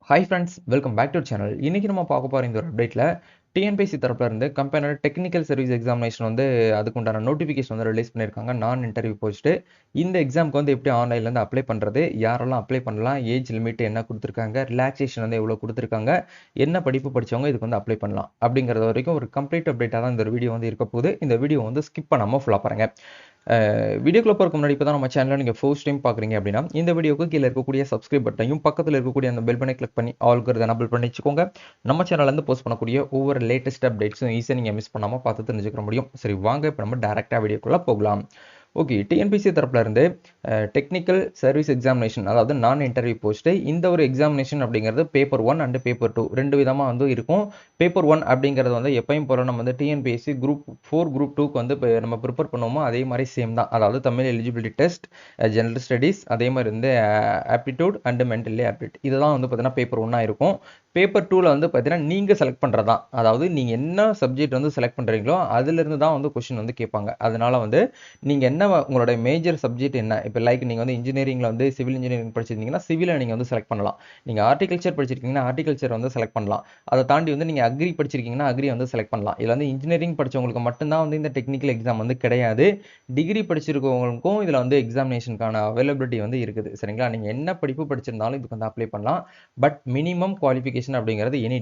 Hi friends, welcome back to channel. இன்னைக்கு நம்ம பார்க்க போற இந்த ஒரு அப்டேட்ல டிஎன்பிஎஸ்சி தரப்புல இருந்து கம்பெனியோட டெக்னிக்கல் சர்வீஸ் எக்ஸாமினேஷன் வந்து அதுக்குண்டான நோட்டிஃபிகேஷன் வந்து ரிலீஸ் பண்ணியிருக்காங்க. நான் இன்டர்வியூ போஸ்ட்டு இந்த எக்ஸாமுக்கு வந்து எப்படி ஆன்லைன்ல இருந்து அப்ளை பண்றது, யாரெல்லாம் அப்ளை பண்ணலாம், ஏஜ் லிமிட் என்ன கொடுத்துருக்காங்க, ரிலாக்ஸேஷன் வந்து எவ்வளவு கொடுத்துருக்காங்க, என்ன படிப்பு படிச்சவங்க இதுக்கு வந்து அப்ளை பண்ணலாம் அப்படிங்கறது வரைக்கும் ஒரு கம்ப்ளீட் அப்டேட்டா தான் இந்த வீடியோ வந்து இருக்க போகுது. இந்த வீடியோ வந்து ஸ்கிப் பண்ணாம ஃபுல்லா பாருங்க. வீடியோக்குள்ள போறதுக்கு முன்னாடி இப்போ தான் நம்ம சேனலை நீங்கள் ஃபர்ஸ்ட் டைம் பார்க்குறீங்க அப்படின்னா இந்த வீடியோக்கு கீழே இருக்கக்கூடிய சப்ஸ்கிரைப் பட்டனையும் பக்கத்தில் இருக்கக்கூடிய அந்த பெல் பட்டனை கிளிக் பண்ணி ஆல்கிறது எனபிள் பண்ணி வச்சுக்கோங்க. நம்ம சேனல்லேருந்து போஸ்ட் பண்ணக்கூடிய ஒவ்வொரு லேட்டஸ்ட் அப்டேட்ஸும் ஈஸியாக நீங்கள் மிஸ் பண்ணாமல் பார்த்து தெரிஞ்சுக்க முடியும். சரி வாங்க இப்போ நம்ம டேரெக்டாக வீடியோக்குள்ளே போகலாம். ஓகே, டிஎன்பிசி தரப்புல இருந்து டெக்னிக்கல் சர்வீஸ் எக்ஸாமினேஷன், அதாவது நான் இன்டர்வியூ போஸ்ட்டு, இந்த ஒரு எக்ஸாமினேஷன் அப்படிங்கிறது பேப்பர் 1 அண்ட் பேப்பர் 2 ரெண்டு விதமாக வந்து இருக்கும். பேப்பர் 1 அப்படிங்கிறது வந்து எப்பயும் போல நம்ம வந்து டிஎன்பிஎஸ்சி குரூப் 4 குரூப் 2க்கு வந்து நம்ம ப்ரிப்பேர் பண்ணுவோமோ அதே மாதிரி சேம் தான். அதாவது Tamil eligibility test, general studies, அதே மாதிரி வந்து ஆப்டிடியூட் அண்ட் மென்டலி ஆப்டிட், இதுதான் வந்து பார்த்தீங்கன்னா பேப்பர் 1 இருக்கும். பேப்பர் 2ல வந்து பார்த்தீங்கன்னா நீங்கள் செலக்ட் பண்ணுறது தான். அதாவது நீங்கள் என்ன சப்ஜெக்ட் வந்து செலக்ட் பண்ணுறீங்களோ அதுலேருந்து தான் வந்து கொஸ்டின் வந்து கேட்பாங்க. அதனால வந்து நீங்கள் என்ன உங்களோட மேஜர் சப்ஜெக்ட் என்ன, இப்போ லைக் நீங்கள் வந்து இன்ஜினியரிங்கில் வந்து சிவில் இன்ஜினியரிங் படிச்சிருந்தீங்கன்னா சிவிலை நீங்கள் வந்து செலக்ட் பண்ணலாம். நீங்கள் ஹார்டிகல்ச்சர் படிச்சிருக்கீங்கன்னா ஹார்டிகல்ச்சர் வந்து செலக்ட் பண்ணலாம். அதை தாண்டி வந்து நீங்கள் அக்ரி படிச்சிருக்கீங்கன்னா அக்ரி வந்து செலக்ட் பண்ணலாம். இதில் வந்து இன்ஜினியரிங் படித்தவங்களுக்கு மட்டும்தான் வந்து இந்த டெக்னிக்கல் எக்ஸாம் வந்து கிடையாது. டிகிரி படிச்சிருக்கவங்களுக்கும் இதில் வந்து எக்ஸாமினேஷனுக்கான அவைலபிலிட்டி வந்து இருக்குது. சரிங்களா, நீங்கள் என்ன படிப்பு படிச்சிருந்தாலும் இதுக்கு வந்து அப்ளை பண்ணலாம். பட் மினிமம் குவாலிஃபிகேஷன் அப்படிங்கிறது எனி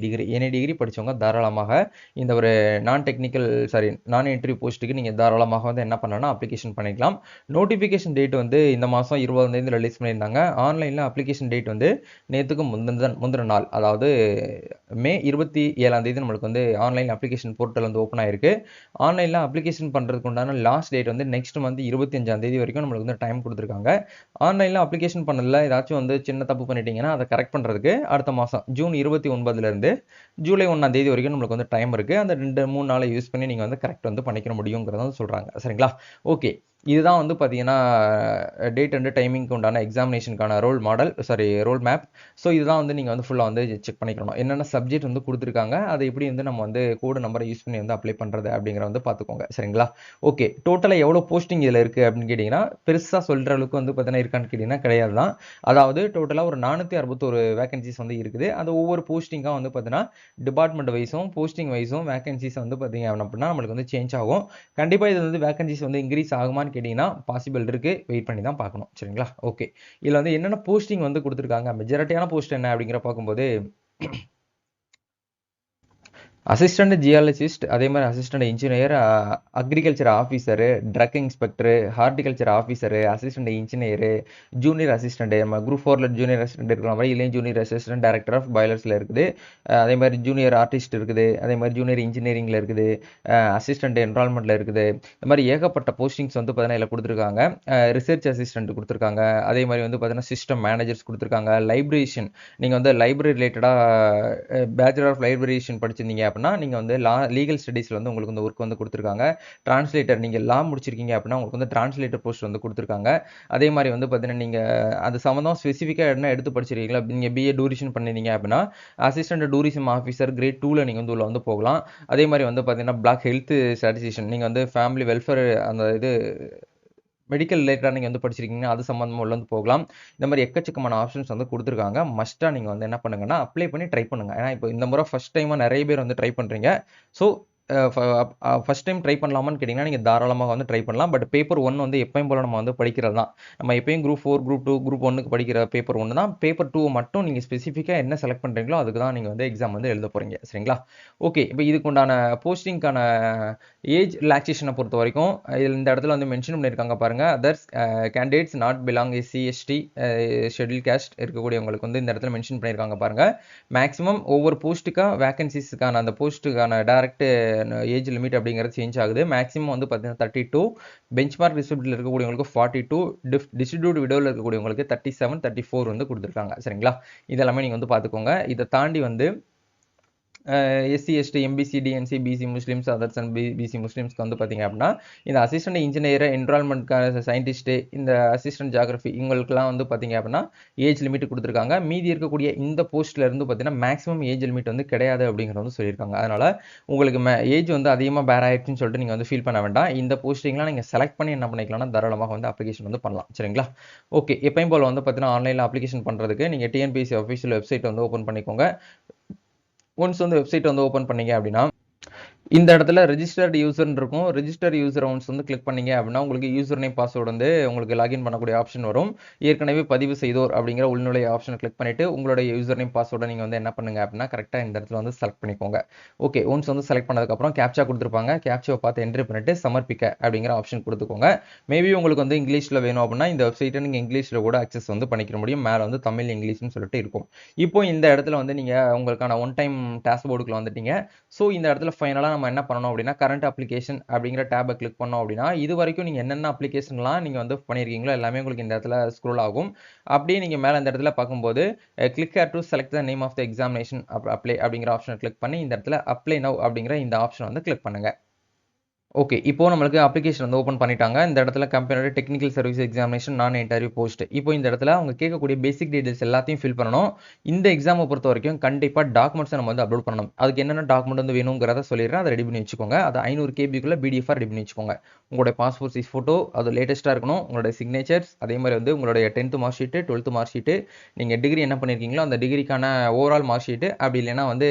டிகிரி படித்தவங்க தாராளமாக இந்த ஒரு நான் இன்டர்வியூ போஸ்ட்டுக்கு நீங்கள் தாராளமாக வந்து என்ன பண்ணலாம், அப்ளிகேஷன் பண்ணிக்கலாம். நோட்டிஃபிகேஷன் டேட் வந்து இந்த மாதம் 20 ரிலீஸ் பண்ணியிருந்தாங்க. ஆன்லைனில் அப்ளிகேஷன் டேட் வந்து நேற்றுக்கு முந்தின நாள், அதாவது மே 27 நம்மளுக்கு வந்து ஆன்லைன் அப்ளிகேஷன் போர்ட்டல் வந்து ஓப்பன் ஆயிருக்கு. ஆன்லைனில் அப்ளிகேஷன் பண்ணுறதுக்கு உண்டான லாஸ்ட் டேட் வந்து நெக்ஸ்ட் மந்த் 25 வரைக்கும் நம்மளுக்கு வந்து டைம் கொடுத்துருக்காங்க. ஆன்லைனில் அப்ளிகேஷன் பண்ணல ஏதாச்சும் வந்து சின்ன தப்பு பண்ணிட்டீங்கன்னா அதை கரெக்ட் பண்ணுறதுக்கு அடுத்த மாதம் ஜூன் 29 ஜூலை 1 வரைக்கும் நம்மளுக்கு வந்து டைம் இருக்குது. அந்த 2-3 நாளை யூஸ் பண்ணி நீங்கள் வந்து கரெக்ட் வந்து பண்ணிக்க முடியுங்கிறத சொல்கிறாங்க. சரிங்களா, ஓகே. இதுதான் வந்து பார்த்தீங்கன்னா டேட் அண்ட் டைமிங்க்கு உண்டான எக்ஸாமினேஷனுக்கான ரோல் மேப். ஸோ இதுதான் வந்து நீங்கள் வந்து ஃபுல்லாக வந்து செக் பண்ணிக்கணும். என்னென்ன சப்ஜெக்ட் வந்து கொடுத்துருக்காங்க, அதை எப்படி வந்து நம்ம வந்து கோடு நம்பரை யூஸ் பண்ணி வந்து அப்ளை பண்ணுறது அப்படிங்கிற வந்து பார்த்துக்கோங்க. சரிங்களா, ஓகே. டோட்டலாக எவ்வளோ போஸ்டிங் இதில் இருக்குது அப்படின்னு கேட்டிங்கன்னா பெருசாக சொல்கிற அளவுக்கு வந்து பார்த்தீங்கன்னா இருக்கான்னு கேட்டிங்கன்னா கிடையாது தான். அதாவது டோட்டலாக ஒரு 461 வேகன்சிஸ் வந்து இருக்குது. அது ஒவ்வொரு போஸ்டிங்காக வந்து பார்த்தீங்கன்னா டிபார்ட்மெண்ட் வைஸும் போஸ்டிங் வைஸும் வேகன்சிஸ் வந்து பார்த்தீங்க அப்படின்னா நம்மளுக்கு வந்து சேஞ்ச் ஆகும். கண்டிப்பாக இது வந்து வேகன்சிஸ் வந்து இன்க்ரீஸ் ஆகுமான்னு கேட்டிங்கன்னா பாசிபிள் இருக்குது, வெயிட் பண்ணி தான் பார்க்கணும். சரிங்களா, ஓகே. இதில் வந்து என்னென்ன போஸ்டிங் வந்து கொடுத்துருக்காங்க, மெஜாரிட்டியான போஸ்ட் என்ன அப்படிங்கிற பார்க்கும்போது அசிஸ்டன்ட் ஜியாலஜிஸ்ட், அதே மாதிரி assistant engineer, agriculture officer, drug inspector, horticulture officer, assistant engineer, junior assistant, நம்ம குரூப் 4ல ஜூனியர் அசிஸ்டன்ட் இருக்கிற மாதிரி இல்லையும் ஜூனியர் அசிஸ்டன்ட் டைரக்டர் ஆஃப் பாய்லர்ஸில் இருக்குது. அதே மாதிரி ஜூனியர் ஆர்டிஸ்ட் இருக்குது. அதே மாதிரி ஜூனியர் இன்ஜினியரிங்கில் இருக்குது. அசிஸ்டன்ட் என்ரால்மெண்ட்டில் இருக்குது. இந்த மாதிரி ஏகப்பட்ட போஸ்டிங்ஸ் வந்து பார்த்தீங்கன்னா இதில் கொடுத்துருக்காங்க. ரிசர்ச் அசிஸ்டன்ட் கொடுத்துருக்காங்க. அதே மாதிரி வந்து பார்த்தீங்கன்னா சிஸ்டம் மேனேஜர்ஸ் கொடுத்துருக்காங்க. லைப்ரேஷன், நீங்கள் வந்து லைப்ரரி ரிலேட்டடாக பேச்சுலர் ஆஃப் லைப்ரரிஷன் படிச்சிருந்தீங்க அப்படின்னா நீங்கள் வந்து லீகல் ஸ்டடீஸில் வந்து உங்களுக்கு வந்து ஒர்க் வந்து கொடுத்துருக்காங்க. டிரான்ஸ்லேட்டர், நீங்கள் லா முடிச்சிருக்கீங்க அப்படின்னா உங்களுக்கு வந்து டிரான்ஸ்லேட்டர் போஸ்ட் வந்து கொடுத்துருக்காங்க. அதே மாதிரி வந்து பார்த்தீங்கன்னா நீங்கள் அது சம்மந்தம் ஸ்பெசிஃபிக்காக என்ன எடுத்து படிச்சிருக்கீங்களா, நீங்கள் பிஏ டூரிஷன் பண்ணிருந்தீங்க அப்படின்னா அசிஸ்டன்ட் டூரிசம் ஆஃபீஸர் கிரேட் 2ல நீங்கள் வந்து உள்ள வந்து போகலாம். அதே மாதிரி வந்து பார்த்தீங்கன்னா பிளாக் ஹெல்த் ஸ்டாட்டிஸ்டிஷியன், நீங்கள் வந்து ஃபேமிலி வெல்ஃபேர் அந்த இது மெடிக்கல் ரிலேட்டடாக நீங்கள் வந்து படிச்சிருக்கீங்க, அது சம்மந்தமாக உள்ள வந்து போகலாம். இந்த மாதிரி எக்கச்சக்கமான ஆப்ஷன்ஸ் வந்து கொடுத்துருக்காங்க. மஸ்ட்டாக நீங்கள் வந்து என்ன பண்ணுங்கன்னா அப்ளை பண்ணி ட்ரை பண்ணுங்கள். ஏன்னா இப்போ இந்த முறை ஃபஸ்ட் டைமாக நிறைய பேர் வந்து ட்ரை பண்ணுறீங்க. ஸோ ஃபஸ்ட் டைம் ட்ரை பண்ணலாமான்னு கேட்டிங்கன்னா நீங்கள் தாராளமாக வந்து ட்ரை பண்ணலாம். பட் பேப்பர் 1 வந்து எப்பயும் போல் நம்ம வந்து படிக்கிறது தான். நம்ம எப்பயும் குரூப் 4 குரூப் 2 குரூப் 1க்கு படிக்கிற பேப்பர் 1 தான். பேப்பர் 2 மட்டும் நீங்கள் ஸ்பெசிஃபிக்காக என்ன செலக்ட் பண்ணுறீங்களோ அதுக்கு தான் நீங்கள் வந்து எக்ஸாம் வந்து எழுத போகிறீங்க. சரிங்களா, ஓகே. இப்போ இதுக்கு உண்டான போஸ்டிங்கான ஏஜ் ரிலாக்ஸேஷனை பொறுத்த வரைக்கும் இந்த இடத்துல வந்து மென்ஷன் பண்ணியிருக்காங்க பாருங்கள். Others candidates not belong SC ST schedule caste இருக்கக்கூடியவங்களுக்கு வந்து இந்த இடத்துல மென்ஷன் பண்ணியிருக்காங்க பாருங்கள். மேக்ஸிமம் ஒவ்வொரு போஸ்ட்டுக்காக வேகன்சிஸ்க்கான அந்த போஸ்ட்டுக்கான டேரக்ட் ஏஜ் லிமிட் அப்படிங்கிறது சேஞ்ச் ஆகுது. மேக்ஸிமம் வந்து பார்த்தீங்கன்னா 32, பெஞ்ச்மார்க் டிஸ்ட்ரிபியூட்டில் இருக்கக்கூடியவங்களுக்கு 42, டிஸ்ட்ரிபியூட் விடோவில் இருக்கக்கூடியவங்களுக்கு 37, 34 வந்து கொடுத்துருக்காங்க. சரிங்களா, இதெல்லாமே நீங்கள் வந்து பார்த்துக்கோங்க. இதை தாண்டி வந்து SC ST MBC DNC BC Muslims others and BC முஸ்லீம்ஸ்க்கு வந்து பார்த்தீங்க அப்படின்னா இந்த அசிஸ்டன்ட் இன்ஜினியர் என்வரான்மெண்ட் சயின்டிஸ்ட்டு இந்த அசிஸ்டன்ட் ஜியாகிரஃபி இவங்களுக்குலாம் வந்து பார்த்தீங்க அப்படின்னா ஏஜ் லிமிட் கொடுத்துருக்காங்க. மீதி இருக்கக்கூடிய இந்த போஸ்ட்ல இருந்து பார்த்தீங்கன்னா மேக்ஸிமம் ஏஜ் லிமிட் வந்து கிடையாது அப்படிங்கிறது வந்து சொல்லியிருக்காங்க. அதனால உங்களுக்கு ஏஜ் வந்து அதிகமாக பேர் ஆயிடுச்சுன்னு சொல்லிட்டு நீங்கள் வந்து ஃபீல் பண்ண வேண்டாம். இந்த போஸ்டிங்லாம் நீங்கள் செலக்ட் பண்ணி என்ன பண்ணிக்கலாம்னா தாராளமாக வந்து அப்ளிகேஷன் வந்து பண்ணலாம். சரிங்களா? ஓகே, எப்பயும் போல் வந்து பார்த்தீங்கன்னா ஆன்லைனில் அப்ளிகேஷன் பண்ணுறதுக்கு நீங்கள் டிஎன்பிஎஸ்சி அஃபிஷியல் வெப்சைட் வந்து ஓப்பன் பண்ணிக்கோங்க. ஒன்ஸ் வந்து வெப்சைட் வந்து ஓப்பன் பண்ணீங்க அப்படின்னா இந்த இடத்துல ரெஜிஸ்டர்டு யூசர்னு இருக்கும். ரெஜிஸ்டர் யூசர் ஒன்ஸ் வந்து கிளிக் பண்ணீங்க அப்படின்னா உங்களுக்கு யூசர் நேம் பாஸ்வேர்டு வந்து உங்களுக்கு லாகின் பண்ணக்கூடிய ஆப்ஷன் வரும். ஏற்கனவே பதிவு செய்தோர் அப்படிங்கிற உள்நுழைய ஆப்ஷனை கிளிக் பண்ணிட்டு உங்களுடைய யூசர் நேம் பாஸ்வேர்டை நீங்கள் வந்து என்ன பண்ணுங்க அப்படின்னா கரெக்டாக இந்த இடத்துல வந்து செலக்ட் பண்ணிக்கோங்க. ஓகே, ஒன்ஸ் வந்து செலக்ட் பண்ணதுக்கப்புறம் கேப்சா கொடுத்துருப்பாங்க. கேப்சாவை பார்த்து என்ட்ரி பண்ணிட்டு சமர்ப்பிக்க அப்படிங்கிற ஆப்ஷன் கொடுத்துக்கோங்க. மேபி உங்களுக்கு வந்து இங்கிலீஷில் வேணும் அப்படின்னா இந்த வெப்சைட்டை நீங்கள் இங்கிலீஷில் கூட அக்சஸ் வந்து பண்ணிக்க முடியும். மேலே வந்து தமிழ் இங்கிலீஷ்னு சொல்லிட்டு இருக்கும். இப்போ இந்த இடத்துல வந்து நீங்கள் உங்களுக்கான ஒன் டைம் டாஸ்க் போர்டுக்குள்ள வந்துட்டீங்க. ஸோ இந்த இடத்துல ஃபைனலாக நம்ம என்ன பண்ணணும் அப்படின்னா கரண்ட் அப்ளிகேஷன் அப்படிங்கிற டேபை கிளிக் பண்ணோம் அப்படின்னா இது வரைக்கும் நீங்கள் என்னென்ன அப்ளிகேஷன்லாம் நீங்கள் வந்து பண்ணியிருக்கீங்களோ எல்லாமே உங்களுக்கு இந்த இடத்துல ஸ்க்ரோல் ஆகும். அப்படியே நீங்கள் மேலே இந்த இடத்துல பார்க்கும்போது click here to select the name of the examination apply அப்படிங்கிற ஆப்ஷனை கிளிக் பண்ணி இந்த இடத்துல அப்ளை நவ் அப்படிங்கிற இந்த ஆப்ஷனை வந்து கிளிக் பண்ணுங்க. ஓகே, இப்போ நம்மளுக்கு அப்ளிகேஷன் வந்து ஓப்பன் பண்ணிட்டாங்க. இந்த இடத்துல கம்பெனியோட டெக்னிக்கல் சர்வீஸ் எக்ஸாமினேஷன் நான் இன்டர்வியூ போஸ்ட். இப்போ இந்த இடத்துல அவங்க கேட்கக்கூடிய பேசிக் டீடைல்ஸ் எல்லாத்தையும் ஃபில் பண்ணணும். இந்த எக்ஸாமை பொறுத்த வரைக்கும் கண்டிப்பாக டாக்குமெண்ட்ஸை நம்ம வந்து அப்லோட் பண்ணணும். அதுக்கு என்னென்ன டாக்குமெண்ட் வந்து வேணுங்கிறத சொல்லிடுறேன். அதை ரெடி பண்ணி வச்சுக்கோங்க. அது 500 கேபிக்குள்ள பிடிஎஃபாக ரெடி பண்ணி வச்சுக்கோங்க. உங்களுடைய பாஸ்போர்ட் சைஸ் ஃபோட்டோ அது லேட்டஸ்ட்டாக இருக்கணும். உங்களுடைய சிக்னேச்சர்ஸ் அதே மாதிரி வந்து உங்களுடைய 10th mark sheet 12th mark sheet நீங்கள் டிகிரி என்ன பண்ணியிருக்கீங்களோ அந்த டிகிரிக்கான ஓவரால் மார்க் ஷீட்டு அப்படி இல்லைன்னா வந்து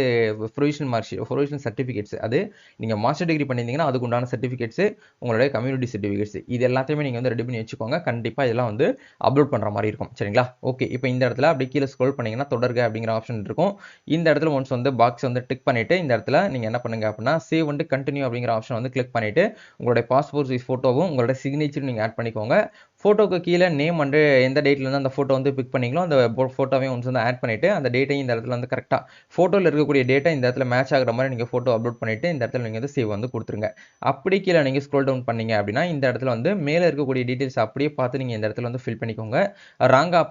provisional mark sheet provisional certificates அது நீங்கள் மாஸ்டர் டிகிரி பண்ணியிருந்தீங்கன்னா அதுக்கு உண்டான சர்டிஃபிகேட்ஸ் உங்களுடைய கம்யூனிட்டி சர்டிஃபிகேட்ஸ் இது எல்லாத்தையுமே நீங்கள் வந்து ரெடி பண்ணி வச்சுக்கோங்க. கண்டிப்பாக இதெல்லாம் வந்து அப்லோட் பண்ணுற மாதிரி இருக்கும். சரிங்களா? ஓகே, இப்போ இந்த இடத்துல அப்படி கீழே ஸ்க்ரோல் பண்ணீங்கன்னா தொடர்க அப்படிங்கிற ஆப்ஷன் இருக்கும். இந்த இடத்துல ஒன்ஸ் வந்து பாக்ஸ் வந்து டிக் பண்ணிட்டு இந்த இடத்துல நீங்கள் என்ன பண்ணுங்க அப்படின்னா சேவ் வந்து கண்டினியூ அப்படிங்கிற ஆப்ஷன் வந்து கிளிக் பண்ணிட்டு உங்களுடைய பாஸ்போர்ட் சைஸ் ஃபோட்டோவும் உங்களோட சிக்னேச்சர் நீங்கள் ஆட் பண்ணிக்கோங்க. ஃபோட்டோக்கு கீழே நேம் வந்து எந்த டேட்லேருந்து அந்த ஃபோட்டோ வந்து பிக் பண்ணிங்களோ அந்த ஃபோட்டோவையும் ஒன்ஸ் வந்து ஆட் பண்ணிவிட்டு அந்த டேட்டையும் இந்த இடத்துல வந்து கரெக்டாக ஃபோட்டோவில் இருக்கக்கூடிய டேட்டா இந்த இடத்துல மேட்ச் ஆகிற மாதிரி நீங்கள் ஃபோட்டோ அப்லோட் பண்ணிவிட்டு இந்த இடத்துல நீங்கள் வந்து சேவ் வந்து கொடுத்துருங்க. அப்படி கீழே நீங்கள் ஸ்க்ரோல் டவுன் பண்ணீங்க அப்படின்னா இந்த இடத்துல வந்து மேலே இருக்கக்கூடிய டீட்டெயில்ஸ் அப்படியே பார்த்து நீங்கள் இந்த இடத்துல வந்து ஃபில் பண்ணிக்கோங்க. ராங்காக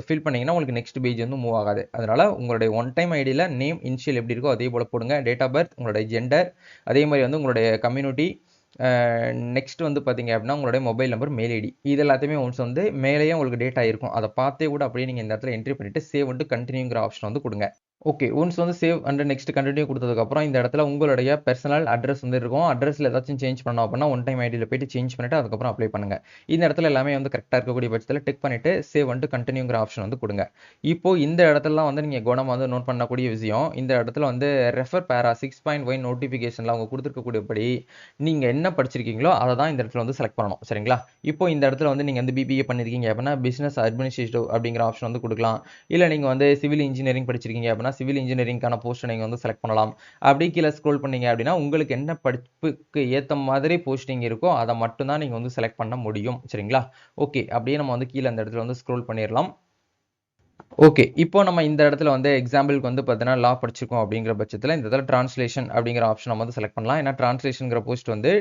ஃபில் பண்ணீங்கன்னா உங்களுக்கு நெக்ஸ்ட் பேஜ் வந்து மூவ் ஆகாது. அதனால் உங்களுடைய ஒன் டைம் ஐடியில் நேம் இனிஷியல் எப்படி இருக்கோ அதே போல் போடுங்க. டேட் ஆஃப் பர்த் உங்களுடைய ஜெண்டர் அதே மாதிரி வந்து உங்களுடைய கம்யூனிட்டி நெக்ஸ்ட் வந்து பார்த்தீங்க அப்படின்னா உங்களுடைய மொபைல் நம்பர் மெயில் ஐடி இது எல்லாத்தையுமே ஒன்ஸ் வந்து மேலேயே உங்களுக்கு டேட்டா இருக்கும். அதை பார்த்தே கூட அப்படியே நீங்கள் இந்த இடத்துல என்ட்ரி பண்ணிவிட்டு சேவ் வந்து கண்டினியூங்கிற ஆப்ஷன் வந்து கொடுங்க. ஓகே, ஒன்ஸ் வந்து சேவ் அண்ட் நெக்ஸ்ட் கண்டினியூ கொடுத்ததுக்கப்புறம் இந்த இடத்துல உங்களுடைய பர்சனல் அட்ரஸ் வந்து இருக்கும். அட்ரஸில் ஏதாச்சும் சேஞ்ச் பண்ணோம் அப்படின்னா ஒன் டைம் ஐடியில் போய்ட்டு சேஞ்ச் பண்ணிவிட்டு அதுக்கப்புறம் அப்ளை பண்ணுங்கள். இந்த இடத்துல எல்லாமே வந்து கரெக்டாக இருக்கக்கூடிய பட்சத்தில் டிக் பண்ணிவிட்டு சேவ் வந்து கண்டினியூங்கிற ஆப்ஷன் வந்து கொடுங்க. இப்போது இந்த இடத்துலலாம் வந்து நீங்கள் கவனமாக வந்து நோட் பண்ணக்கூடிய விஷயம் இந்த இடத்துல வந்து ரெஃபர் பேரா 6.1 நோட்டிஃபிகேஷனில் அவங்க கொடுத்துருக்கக்கூடியபடி நீங்கள் என்ன படிச்சிருக்கீங்களோ அதை தான் இந்த இடத்துல வந்து செலக்ட் பண்ணணும். சரிங்களா? இப்போ இந்த இடத்துல வந்து நீங்கள் வந்து பிபிஏ பண்ணியிருக்கீங்க அப்படின்னா பிஸ்னஸ் அட்மினிஸ்ட்ரேட்டிவ் அப்படிங்கிற ஆப்ஷன் வந்து கொடுக்கலாம். இல்லை நீங்கள் வந்து சிவில் இன்ஜினியரிங் படிச்சிருக்கீங்க அப்படின்னா சிவில் இன்ஜினியரிங்கான போஸ்ட்டை நீங்கள் வந்து செலக்ட் பண்ணலாம். அப்படி கீழே ஸ்க்ரோல் பண்ணீங்க அப்படின்னா உங்களுக்கு என்ன படிப்புக்கு ஏற்ற மாதிரி போஸ்டிங் இருக்கோ அதை மட்டும்தான் நீங்கள் வந்து செலக்ட் பண்ண முடியும். சரிங்களா? ஓகே, அப்படியே நம்ம வந்து கீழே அந்த இடத்துல வந்து ஸ்க்ரோல் பண்ணிடலாம். ஓகே, இப்போ நம்ம இந்த இடத்துல வந்து எக்ஸாம்பிளுக்கு வந்து பார்த்தீங்கன்னா லா படிச்சிருக்கோம் அப்படிங்கிற பட்சத்தில் இந்த இடத்துல டிரான்ஸ்லேஷன் அப்படிங்கிற ஆப்ஷன் நம்ம வந்து செலக்ட் பண்ணலாம். ஏன்னா டிரான்ஸ்லேஷன்ங்கிற போஸ்ட் வந்து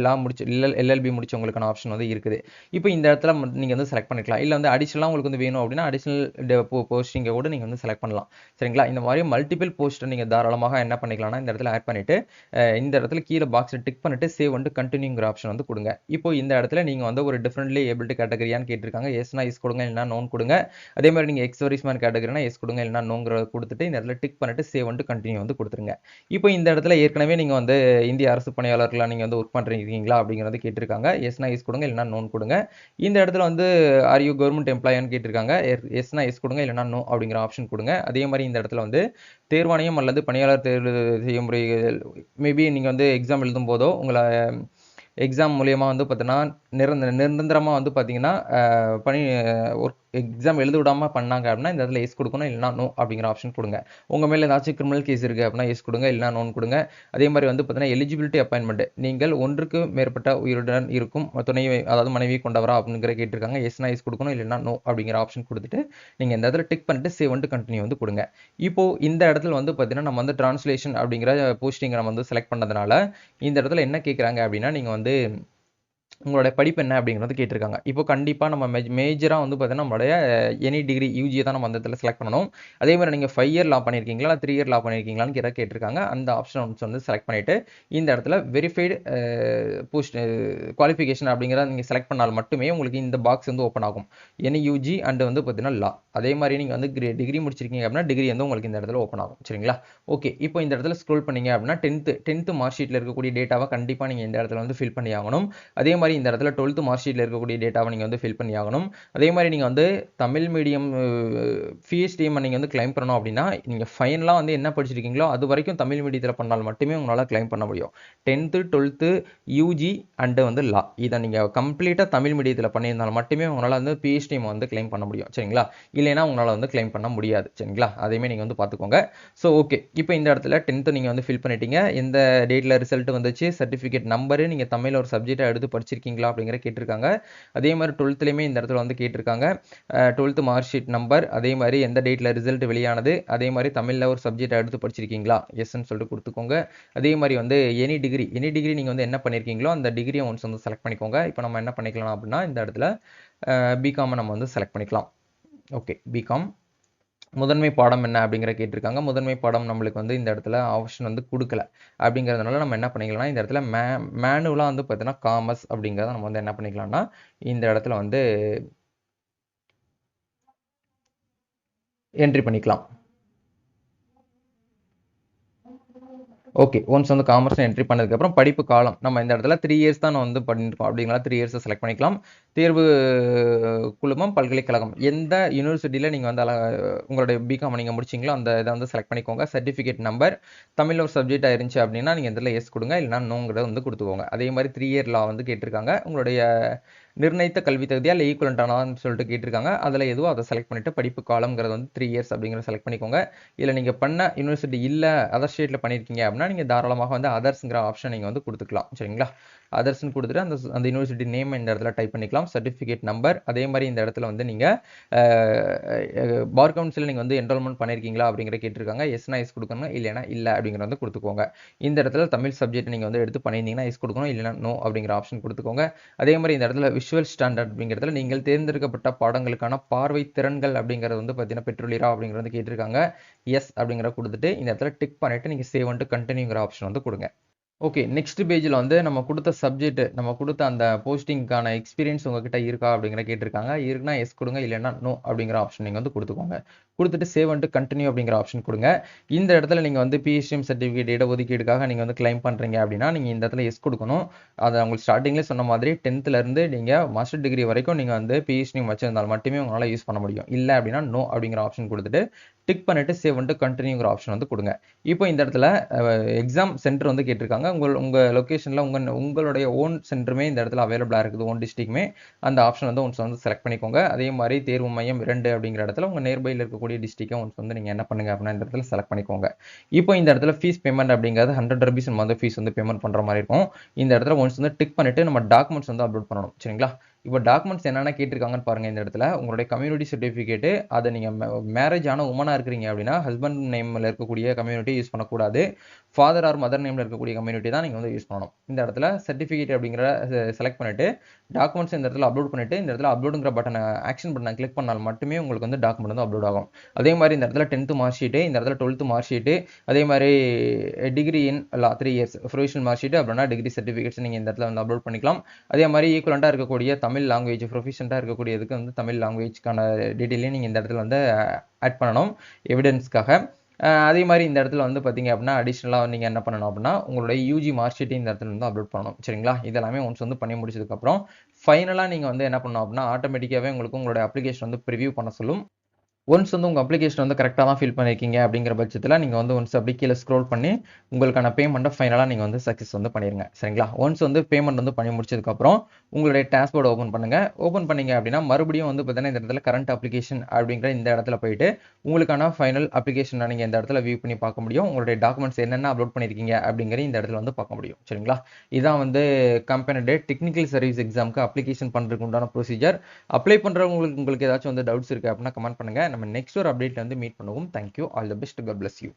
லா முடிச்சு எல்எல்பி முடிச்சவங்களுக்கான ஆப்ஷன் வந்து இருக்குது. இப்போ இந்த இடத்துல நீங்கள் வந்து செலக்ட் பண்ணிக்கலாம். இல்லை வந்து அடிஷனலாக உங்களுக்கு வந்து வேணும் அப்படின்னா அடிஷனல் போஸ்டிங்கை கூட நீங்கள் வந்து செலக்ட் பண்ணலாம். சரிங்களா? இந்த மாதிரி மல்டிபிள் போஸ்ட்டை நீங்கள் தாராளமாக என்ன பண்ணிக்கலாம்னா இந்த இடத்துல ஆட் பண்ணிவிட்டு இந்த இடத்துல கீழே பாக்ஸில் டிக் பண்ணிட்டு சேவ் வந்து கண்டினியூங்கிற ஆப்ஷன் வந்து கொடுங்க. இப்போ இந்த இடத்துல நீங்கள் வந்து ஒரு டிஃப்ரெண்ட்லி ஏபிலிட்டி கேட்டகரியான்னு கேட்டிருக்காங்க. எஸ்னா எஸ் கொடுங்க, இல்லைனா நோன் கொடுங்க. அதே மாதிரி நீங்கள் எக்ஸர்வீஸ்மேன் கேட்டகரினா எஸ் கொடுங்க, இல்லைனா நோங்கிறத கொடுத்துட்டு இந்த இடத்துல டிக் பண்ணிட்டு சேவ் வந்து கண்டினியூ வந்து கொடுத்துருங்க. இப்போ இந்த இடத்துல ஏற்கனவே நீங்கள் வந்து இந்திய அரசு பணியாளர்களாக நீங்கள் வந்து ஒர்க் பண்ணுறீங்களா அப்படிங்கிறத கேட்டிருக்காங்க. எஸ்னா எஸ் கொடுங்க, இல்லைனா நோன் கொடுங்க. இந்த இடத்துல வந்து ஆர் யூ கவர்மெண்ட் எம்ப்ளாயான்னு கேட்டிருக்காங்க. எஸ்னா எஸ் கொடுங்க, இல்லைனா நோ அப்படிங்கிற ஆப்ஷன் கொடுங்க. அதே மாதிரி இந்த இடத்துல வந்து தேர்வாணையம் அல்லது பணியாளர் தேர்வு செய்முறை மேபி நீங்கள் வந்து எக்ஸாம் எழுதும் போதோ உங்களை எக்ஸாம் மூலியமாக வந்து பார்த்தீங்கன்னா நிரந்தரமாக வந்து பார்த்தீங்கன்னா பணி ஒர்க் எக்ஸாம் எழுத விடாமல் பண்ணாங்க அப்படின்னா இந்த இடத்துல எஸ் கொடுக்கணும், இல்லைனா நோ அப்படிங்கிற ஆப்ஷன் கொடுங்க. உங்கள் மேலே ஏதாச்சும் கிரிமினல் கேஸ் இருக்குது அப்படின்னா எஸ் கொடுங்க, இல்லைனா நோன் கொடுங்க. அதே மாதிரி வந்து பார்த்தீங்கன்னா எலிஜிபிலிட்டி அப்பாயின்மெண்ட் நீங்கள் ஒன்றுக்கு மேற்பட்ட உயிருடன் இருக்கும் துணை அதாவது மனைவி கொண்டவரா அப்படிங்கிற கேட்டிருக்காங்க. எஸ்னா எஸ் கொடுக்கணும், இல்லைனா நோ அப்படிங்கிற ஆப்ஷன் கொடுத்துட்டு நீங்கள் இந்த இடத்துல டிக் பண்ணிட்டு சேவ் வந்து கண்டினியூ வந்து கொடுங்க. இப்போ இந்த இடத்துல வந்து பார்த்தீங்கன்னா நம்ம வந்து டிரான்ஸ்லேஷன் அப்படிங்கிற போஸ்டிங்கை நம்ம வந்து செலக்ட் பண்ணதுனால இந்த இடத்துல என்ன கேட்குறாங்க அப்படின்னா நீங்கள் வந்து உங்களுடைய படிப்பு என்ன அப்படிங்கிறது கேட்டிருக்காங்க. இப்போ கண்டிப்பாக நம்ம மேஜராக வந்து பார்த்தீங்கன்னா நம்மளுடைய எனி டிகிரி யூஜியை தான் நம்ம அந்த இடத்துல செலக்ட் பண்ணணும். அதே மாதிரி நீங்கள் 5 இயர் லா பண்ணியிருக்கீங்களா, இல்லை 3 இயர் லா பண்ணியிருக்கீங்களான்னு கேட்டிருக்காங்க. அந்த ஆப்ஷன் வந்து செலக்ட் பண்ணிவிட்டு இந்த இடத்துல வெரிஃபைடு போஸ்ட் குவாலிஃபிகேஷன் அப்படிங்கிறத நீங்கள் செலக்ட் பண்ணால் மட்டுமே உங்களுக்கு இந்த பாக்ஸ் வந்து ஓப்பன் ஆகும். எனி யூஜி அண்டு வந்து பார்த்தீங்கன்னா லா. அதே மாதிரி நீங்கள் வந்து டிகிரி முடிச்சிருக்கீங்க அப்படின்னா டிகிரி வந்து உங்களுக்கு இந்த இடத்துல ஓப்பன் ஆகும். சரிங்களா? ஓகே, இப்போ இந்த இடத்துல ஸ்க்ரோல் பண்ணீங்க அப்படின்னா 10th மார்க் ஷீட்டில் இருக்கக்கூடிய டேட்டாவை கண்டிப்பாக நீங்கள் இந்த இடத்துல வந்து ஃபில் பண்ணி ஆகணும். அதே மாதிரி இந்த இடத்துல 12th மார்க் ஷீட்டில் இருக்கக்கூடிய டேட்டாவை நீங்கள் வந்து ஃபில் பண்ணி ஆகணும். அதே மாதிரி நீங்கள் வந்து தமிழ் மீடியம் பிஎஸ்டிஎம் நீங்கள் வந்து கிளைம் பண்ணணும் அப்படின்னா நீங்கள் ஃபைனலாக வந்து என்ன படிச்சிருக்கீங்களோ அது வரைக்கும் தமிழ் மீடியத்தில் பண்ணால் மட்டுமே உங்களால் கிளைம் பண்ண முடியும். 10th 12th யூஜி அண்டு வந்து லா இதை நீங்கள் கம்ப்ளீட்டாக தமிழ் மீடியத்தில் பண்ணியிருந்தால் மட்டுமே உங்களால் வந்து பிஎஸ்டிஎம் வந்து கிளைம் பண்ண முடியும். சரிங்களா? இல்லைன்னா உங்களால் வந்து கிளைம் பண்ண முடியாது. சரிங்களா? அதையுமே நீங்கள் வந்து பார்த்துக்கோங்க. ஸோ ஓகே, இப்போ இந்த இடத்துல 10th நீங்கள் வந்து ஃபில் பண்ணிட்டீங்க. எந்த டேட்டில் ரிசல்ட் வந்துச்சு, சர்டிஃபிகேட் நம்பரு, நீங்கள் தமிழ் ஒரு சப்ஜெக்டாக எடுத்து படிச்சிருக்கீங்களா அப்படிங்கிற கேட்டிருக்காங்க. அதே மாதிரி 12th இந்த இடத்துல வந்து கேட்டிருக்காங்க 12th மார்க் ஷீட் நம்பர், அதே மாதிரி எந்த டேட்டில் ரிசல்ட் வெளியானது, அதே மாதிரி தமிழில் ஒரு சப்ஜெக்டை எடுத்து படிச்சிருக்கீங்களா, எஸ்ன்னு சொல்லிட்டு கொடுத்துக்கோங்க. அதே மாதிரி வந்து எனி டிகிரி நீங்கள் வந்து என்ன பண்ணியிருக்கீங்களோ அந்த டிகிரியை ஒன்ஸ் வந்து செலக்ட் பண்ணிக்கோங்க. இப்போ நம்ம என்ன பண்ணிக்கலாம் அப்படின்னா இந்த இடத்துல பிகாமை நம்ம வந்து செலக்ட் பண்ணிக்கலாம். ஓகே, பிகாம் முதன்மை பாடம் என்ன அப்படிங்கிற கேட்டிருக்காங்க. முதன்மை பாடம் நம்மளுக்கு வந்து இந்த இடத்துல ஆப்ஷன் வந்து கொடுக்கல. அப்படிங்கிறதுனால நம்ம என்ன பண்ணிக்கலாம்னா இந்த இடத்துல மேனுவலாக வந்து பார்த்தீங்கன்னா காமர்ஸ் அப்படிங்கிறத நம்ம வந்து என்ன பண்ணிக்கலாம்னா இந்த இடத்துல வந்து என்ட்ரி பண்ணிக்கலாம். ஓகே, ஒன்ஸ் வந்து காமர்ஸ் என்ட்ரி பண்ணதுக்கப்புறம் படிப்பு காலம் நம்ம இந்த இடத்துல 3 இயர்ஸ் தான் வந்து பண்ணியிருக்கோம் அப்படிங்களா 3 இயர்ஸை செலக்ட் பண்ணிக்கலாம். தேர்வு குழுமம் பல்கலைக்கழகம் எந்த யூனிவர்சிட்டியில் நீங்கள் வந்து உங்களுடைய பிகாம் நீங்கள் முடிச்சிங்களோ அந்த இதை வந்து செலக்ட் பண்ணிக்கோங்க. சர்டிஃபிகேட் நம்பர் தமிழ் ஒரு சப்ஜெக்டாக இருந்துச்சு அப்படின்னா நீங்கள் இதில் எஸ் கொடுங்க, இல்லைனா நோங்கிறத வந்து கொடுத்துக்கோங்க. அதே மாதிரி 3 இயர் லா வந்து கேட்டிருக்காங்க. உங்களுடைய நிர்ணயித்த கல்வி தகுதியா இல்லை ஈக்குவலண்டானான்னு சொல்லிட்டு கேட்டிருக்காங்க. அதில் எதுவோ அதை செலக்ட் பண்ணிவிட்டு படிப்பு காலங்கிறது வந்து 3 இயர்ஸ் அப்படிங்கிறத செலக்ட் பண்ணிக்கோங்க. இல்லை நீங்கள் பண்ண யூனிவர்சிட்டி இல்லை அதர் ஸ்டேட்டில் பண்ணியிருக்கீங்க அப்படின்னா நீங்கள் தாராளமாக வந்து அதர்ஸுங்கிற ஆப்ஷன் நீங்கள் வந்து கொடுத்துக்கலாம். சரிங்களா? அதர்ஸ்ன்னு கொடுத்துட்டு அந்த யூனிவர்சிட்டி நேம் இந்த இடத்துல டைப் பண்ணிக்கலாம். சர்டிஃபிகேட் நம்பர், அதே மாதிரி இந்த இடத்துல வந்து நீங்கள் பார் கவுன்சில் நீங்கள் வந்து என்ரோல்மெண்ட் பண்ணியிருக்கீங்களா அப்படிங்கிற கேட்டிருக்காங்க. எஸ்னா எஸ் கொடுக்கணும், இல்லைனா இல்லை அப்படிங்கிற வந்து கொடுத்துக்கோங்க. இந்த இடத்துல தமிழ் சப்ஜெக்ட் நீங்கள் வந்து எடுத்து பண்ணியிருந்தீங்கன்னா எஸ் கொடுக்கணும், இல்லைனா நோ அப்படிங்கிற ஆப்ஷன் கொடுத்துக்கோங்க. அதே மாதிரி இந்த இடத்துல விஷுவல் ஸ்டாண்டர்ட் அப்படிங்கிறதுல நீங்கள் தேர்ந்தெடுக்கப்பட்ட பாடங்களுக்கான பார்வை திறன்கள் அப்படிங்கிறது வந்து பார்த்தீங்கன்னா பெற்றுள்ளீரா அப்படிங்கிறது வந்து கேட்டிருக்காங்க. எஸ் அப்படிங்கிற கொடுத்துட்டு இந்த இடத்துல டிக் பண்ணிட்டு நீங்கள் சேவ் அண்ட் கண்டினியூங்கிற ஆப்ஷன் வந்து கொடுங்க. ஓகே, நெக்ஸ்ட் பேஜில் வந்து நம்ம கொடுத்த சப்ஜெக்ட் நம்ம கொடுத்த அந்த போஸ்டிங்கான எக்ஸ்பீரியன்ஸ் உங்ககிட்ட இருக்கா அப்படிங்கிற கேட்டிருக்காங்க. இருக்குன்னா எஸ் கொடுங்க, இல்லைன்னா நோ அப்படிங்கிற ஆப்ஷன் நீங்கள் வந்து கொடுத்துக்கோங்க. கொடுத்துட்டு சேவ் அண்ட் கண்டினியூ அப்படிங்கிற ஆப்ஷன் கொடுங்க. இந்த இடத்துல நீங்கள் வந்து பிஎஸ்டிஎம் சர்டிஃபிகேட் இடஒதுக்கீடுக்காக நீங்கள் வந்து கிளைம் பண்ணுறீங்க அப்படின்னா நீங்கள் இந்த இடத்துல எஸ் கொடுக்கணும். அதை உங்களுக்கு ஸ்டார்டிங்லேயே சொன்ன மாதிரி 10th நீங்கள் மாஸ்டர் டிகிரி வரைக்கும் நீங்கள் வந்து பிஎஸ்டிஎம் வச்சிருந்தால் மட்டுமே உங்களால் யூஸ் பண்ண முடியும். இல்லை அப்படின்னா நோ அப்படிங்கிற ஆப்ஷன் கொடுத்துட்டு டிக் பண்ணிட்டு சேவ் அண்ட் கண்டினியூங்கிற ஆப்ஷன் வந்து கொடுங்க. இப்போ இந்த இடத்துல எக்ஸாம் சென்டர் வந்து கேட்டிருக்காங்க. உங்கள் லொக்கேஷனில் உங்களுடைய ஓன் சென்டருமே இந்த இடத்துல அவைலபிளாக இருக்குது. ஓன் டிஸ்ட்ரிக்ட்மே அந்த ஆப்ஷன் வந்து ஒன்ஸ் வந்து செலக்ட் பண்ணிக்கோங்க. அதே மாதிரி தேர்வு மையம் 2 அப்படிங்கிற இடத்துல உங்கள் நியர்பையில் இருக்கக்கூடிய டிஸ்ட்ரிக்டை ஒன்ஸ் வந்து நீங்கள் என்ன பண்ணுங்க அப்படின்னா இந்த இடத்துல செலக்ட் பண்ணிக்கோங்க. இப்போ இந்த இடத்துல ஃபீஸ் பேமெண்ட் அப்படிங்கிறது 100 rupees வந்து ஃபீஸ் வந்து பேமெண்ட் பண்ணுற மாதிரி இருக்கும். இந்த இடத்துல ஒன்ஸ் வந்து டிக் பண்ணிட்டு நம்ம டாக்குமெண்ட்ஸ் வந்து அப்லோட் பண்ணணும். சரிங்களா? இப்போ டாக்குமெண்ட்ஸ் என்னென்ன கேட்டிருக்காங்கன்னு பாருங்கள். இந்த இடத்துல உங்களுடைய கம்யூனிட்டி சர்டிஃபிகேட்டு, அதை நீங்கள் மேரேஜ் ஆன உமனாக இருக்கிறீங்க அப்படின்னா ஹஸ்பண்ட் நேமில் இருக்கக்கூடிய கம்யூனிட்டி யூஸ் பண்ணக்கூடாது. ஃபாதர் ஆர் மதர் நேமில் இருக்கக்கூடிய கம்யூனிட்டி தான் நீங்கள் வந்து யூஸ் பண்ணணும். இந்த இடத்துல சர்டிஃபிகேட் அப்படிங்கிற செலக்ட் பண்ணிவிட்டு டாக்குமெண்ட்ஸ் இந்த இடத்துல அப்லோட் பண்ணிவிட்டு இந்த இடத்துல அப்லோடுங்கிற பட்டனை ஆக்ஷன் பட்டனை கிளிக் பண்ணால் மட்டுமே உங்களுக்கு வந்து டாக்குமெண்ட் வந்து அப்லோட் ஆகும். அதே மாதிரி இந்த இடத்துல 10th மார்க் ஷீட்டு, இந்த இடத்துல 12th மார்க் ஷீட்டு, அதே மாதிரி degree in law 3 years professional mark sheet அப்படின்னா டிகிரி சர்டிஃபிகேட்ஸ் நீங்கள் இந்த இடத்துல வந்து அப்லோட் பண்ணிக்கலாம். அதே மாதிரி ஈக்குவலண்டாக இருக்கக்கூடிய தமிழ் லாங்குவேஜ் ப்ரொஃபஷனட்டாக இருக்கக்கூடியதுக்கு வந்து தமிழ் லாங்குவேஜ்க்கான டீட்டெயிலையும் நீங்கள் இந்த இடத்துல வந்து ஆட் பண்ணணும் எவிடன்ஸ்க்காக. அதே மாதிரி இந்த இடத்துல வந்து பார்த்தீங்க அப்படின்னா அடிஷ்னலாக நீங்கள் என்ன பண்ணணும் அப்படின்னா உங்களுடைய யூஜி மார்க் ஷீட் இந்த இடத்துல வந்து அப்லோட் பண்ணணும். சரிங்களா? இதெல்லாமே ஒன்ஸ் வந்து பண்ணி முடிச்சதுக்கப்புறம் ஃபைனலாக நீங்கள் வந்து என்ன பண்ணணும் அப்படின்னா ஆட்டோமேட்டிக்காகவே உங்களுக்கு உங்களுடைய அப்ளிகேஷன் வந்து ப்ரிவியூ பண்ண சொல்லும். ஒன்ஸ் வந்து உங்கள் அப்ளிகேஷன் வந்து கரெக்டாக தான் ஃபில் பண்ணியிருக்கீங்க அப்படிங்கிற பட்சத்தில் நீங்கள் வந்து ஒன்ஸ் அப்படி கீழே ஸ்க்ரோல் பண்ணி உங்களுக்கான பேமெண்ட்டை ஃபைனலாக நீங்கள் வந்து சக்ஸஸ் வந்து பண்ணிடுங்க. சரிங்களா? ஒன்ஸ் வந்து பேமெண்ட் வந்து பண்ணி முடிச்சதுக்கப்புறம் உங்களுடைய டேஷ்போர்டு ஓப்பன் பண்ணுங்கள். ஓப்பன் பண்ணிங்க அப்படின்னா மறுபடியும் வந்து பார்த்தீங்கன்னா இந்த இடத்துல கரண்ட் அப்ளிகேஷன் அப்படிங்கிற இந்த இடத்துல போயிட்டு உங்களுக்கான ஃபைனல் அப்ளிகேஷனை நீங்கள் இந்த இடத்துல வியூ பண்ணி பார்க்க முடியும். உங்களுடைய டாக்குமெண்ட்ஸ் என்னென்ன அப்லோட் பண்ணியிருக்கீங்க அப்படிங்கிற இந்த இடத்துல வந்து பார்க்க முடியும். சரிங்களா? இதான் வந்து கம்பெனியோட டெக்னிக்கல் சர்வீஸ் எக்ஸாமுக்கு அப்ளிகேஷன் பண்ணுறதுக்கு உண்டான ப்ரொசீஜர். அப்ளை பண்ணுறவங்களுக்கு ஏதாச்சும் வந்து டவுட்ஸ் இருக்குது அப்படின்னா கமெண்ட் பண்ணுங்கள். நம்ம நெக்ஸ்ட் ஒரு அப்டேட்ல வந்து மீட் பண்ணுவோம். Thank you. All the best. God bless you.